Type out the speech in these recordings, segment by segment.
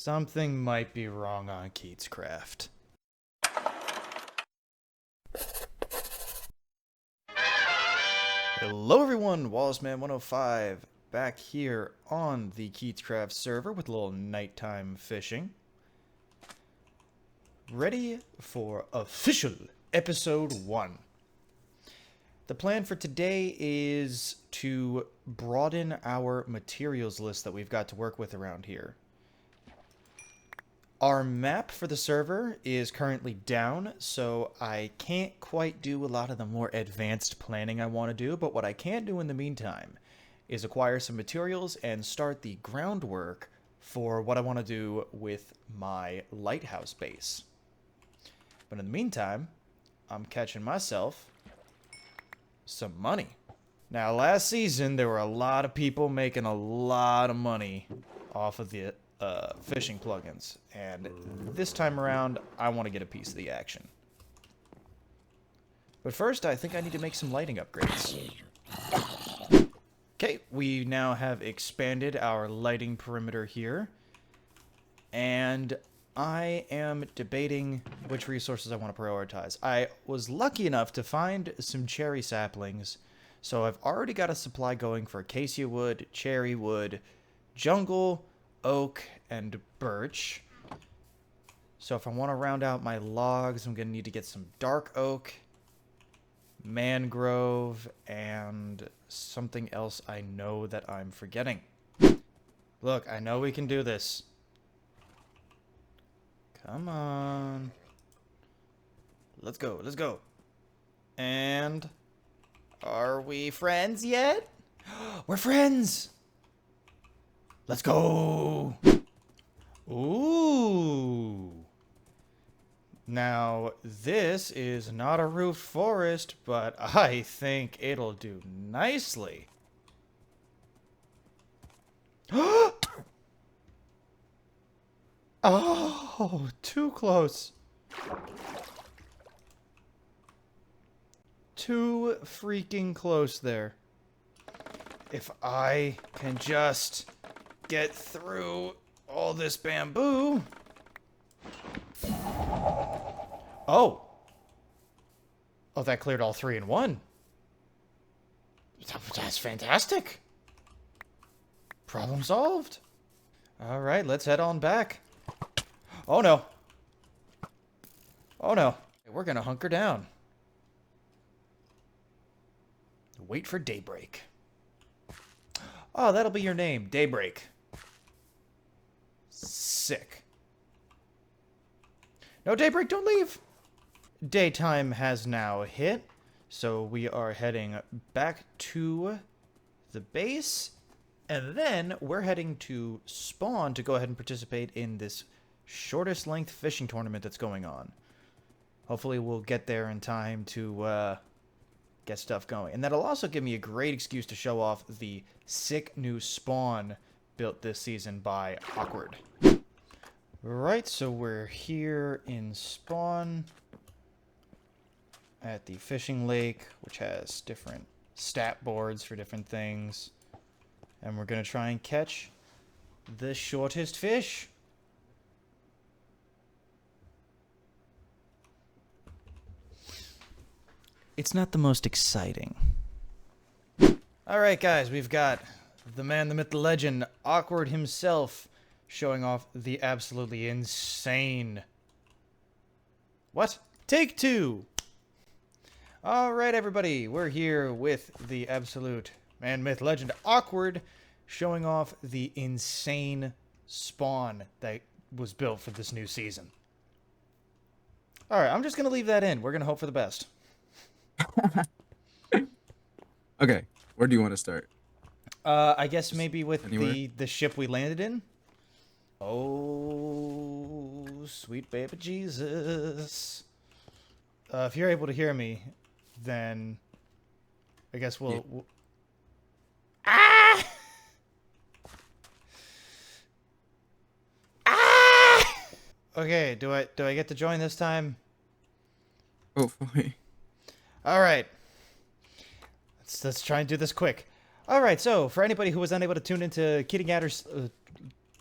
Something might be wrong on KeatsCraft. Hello everyone, WallsMan105 back here on the KeatsCraft server with a little nighttime fishing. Ready for official episode 1. The plan for today is to broaden our materials list that we've got to work with around here. Our map for the server is currently down, so I can't quite do a lot of the more advanced planning I want to do, but what I can do in the meantime is acquire some materials and start the groundwork for what I want to do with my lighthouse base. But in the meantime, I'm catching myself some money. Now, last season, there were a lot of people making a lot of money off of the fishing plugins, and this time around I want to get a piece of the action. But first I think I need to make some lighting upgrades. Okay, we now have expanded our lighting perimeter here, and I am debating which resources I want to prioritize. I was lucky enough to find some cherry saplings, so I've already got a supply going for acacia wood, cherry wood, jungle, oak, and birch. So if I want to round out my logs, I'm going to need to get some dark oak, mangrove, and something else I know that I'm forgetting. Look, I know we can do this. Come on. Let's go, let's go. And are we friends yet? We're friends! Let's go! Ooh! Now, this is not a roofed forest, but I think it'll do nicely. Oh, too close. Too freaking close there. If I can just get through all this bamboo. Oh, that cleared all 3 in 1. That's fantastic. Problem solved. All right, let's head on back. Oh no. Oh no. We're gonna hunker down. Wait for daybreak. Oh, that'll be your name, Daybreak. Sick. No, Daybreak, don't leave! Daytime has now hit, so we are heading back to the base, and then we're heading to spawn to go ahead and participate in this shortest length fishing tournament that's going on. Hopefully we'll get there in time to get stuff going. And that'll also give me a great excuse to show off the sick new spawn built this season by Awkward. Right, so we're here in spawn at the fishing lake, which has different stat boards for different things. And we're going to try and catch the shortest fish. It's not the most exciting. Alright guys, we've got the man, the myth, the legend, Awkward himself, showing off the absolutely insane... What? Take 2! Alright everybody, we're here with the absolute man, myth, legend, Awkward, showing off the insane spawn that was built for this new season. Alright, I'm just gonna leave that in. We're gonna hope for the best. Okay, where do you want to start? I guess maybe with Anywhere? the ship we landed in. Oh, sweet baby Jesus. If you're able to hear me, then I guess we'll... Yeah. Ah! Ah! Okay, do I get to join this time? Hopefully. All right. Let's try and do this quick. All right, so for anybody who was unable to tune into KeatingAdder's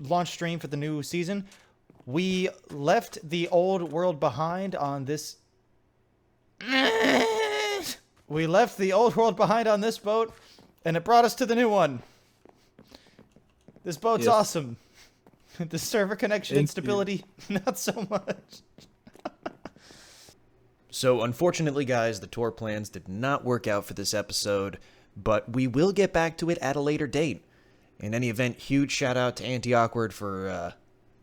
launch stream for the new season. We left the old world behind on this... We left the old world behind on this boat, and it brought us to the new one. This boat's awesome. The server connection and stability, not so much. So, unfortunately, guys, the tour plans did not work out for this episode, but we will get back to it at a later date. In any event, huge shout out to Anti-Awkward for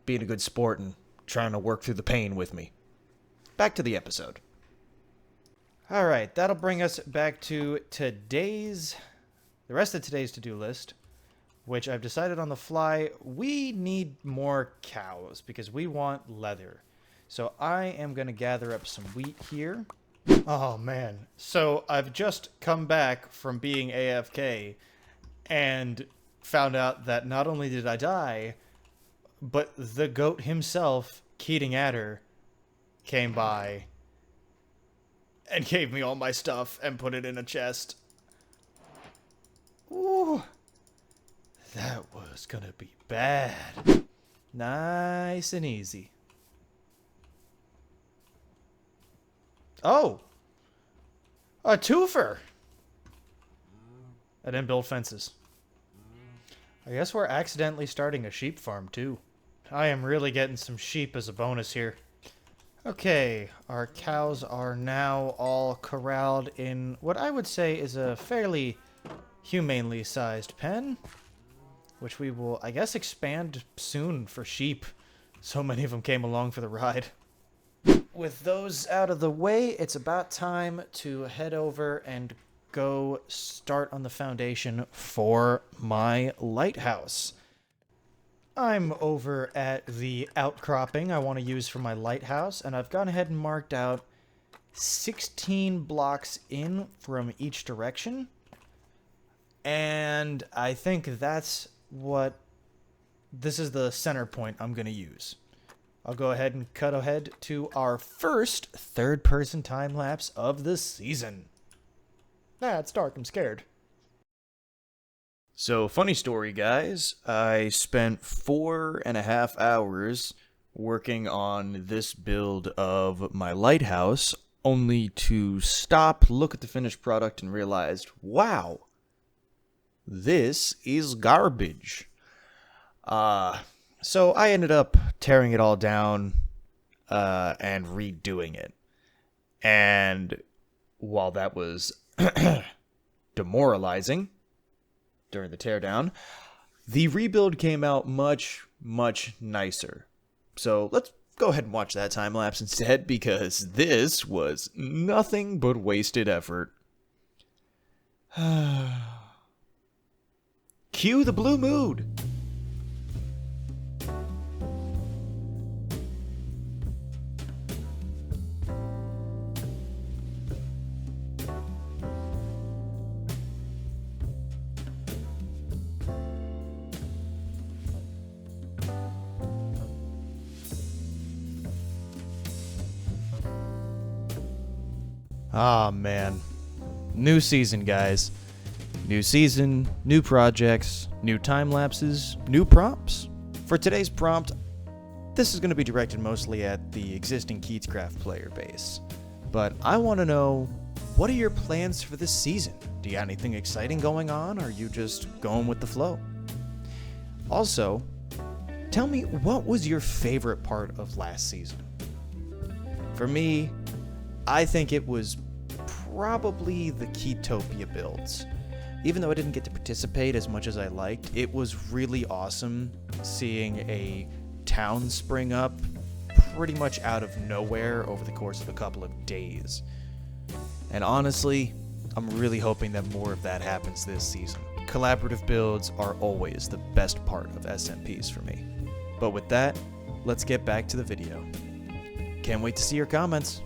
being a good sport and trying to work through the pain with me. Back to the episode. Alright, that'll bring us back to the rest of today's to-do list, which I've decided on the fly, we need more cows because we want leather. So I am going to gather up some wheat here. Oh man, so I've just come back from being AFK and found out that not only did I die, but the goat himself, KeatingAdder, came by and gave me all my stuff and put it in a chest. Ooh, that was gonna be bad. Nice and easy. Oh! A twofer! I didn't build fences. I guess we're accidentally starting a sheep farm, too. I am really getting some sheep as a bonus here. Okay, our cows are now all corralled in what I would say is a fairly humanely sized pen, which we will, I guess, expand soon for sheep. So many of them came along for the ride. With those out of the way, it's about time to head over and go start on the foundation for my lighthouse. I'm over at the outcropping I want to use for my lighthouse, and I've gone ahead and marked out 16 blocks in from each direction. And I think this is the center point I'm going to use. I'll go ahead and cut ahead to our first third-person time-lapse of the season. Ah, it's dark. I'm scared. So, funny story, guys. I spent 4.5 hours working on this build of my lighthouse, only to stop, look at the finished product, and realize, wow, this is garbage. So I ended up tearing it all down and redoing it. And while that was demoralizing during the teardown, the rebuild came out much, much nicer. So let's go ahead and watch that time lapse instead, because this was nothing but wasted effort. Cue the blue mood. Ah, man. New season, guys. New season, new projects, new time lapses, new prompts. For today's prompt, this is going to be directed mostly at the existing KeatsCraft player base. But I want to know, what are your plans for this season? Do you got anything exciting going on, or are you just going with the flow? Also, tell me, what was your favorite part of last season? For me, I think it was probably the Keatopia builds. Even though I didn't get to participate as much as I liked, it was really awesome seeing a town spring up pretty much out of nowhere over the course of a couple of days. And honestly, I'm really hoping that more of that happens this season. Collaborative builds are always the best part of SMPs for me. But with that, let's get back to the video. Can't wait to see your comments.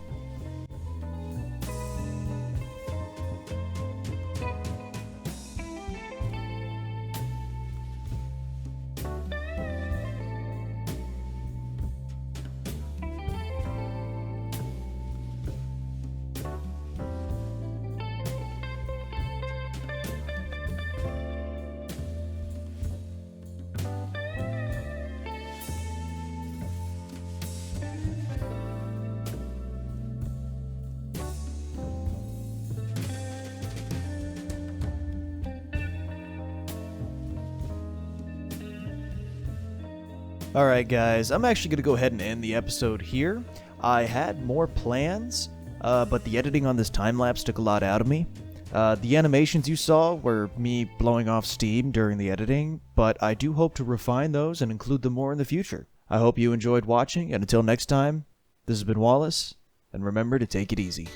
Alright, guys, I'm actually going to go ahead and end the episode here. I had more plans, but the editing on this time-lapse took a lot out of me. The animations you saw were me blowing off steam during the editing, but I do hope to refine those and include them more in the future. I hope you enjoyed watching, and until next time, this has been Wallace, and remember to take it easy.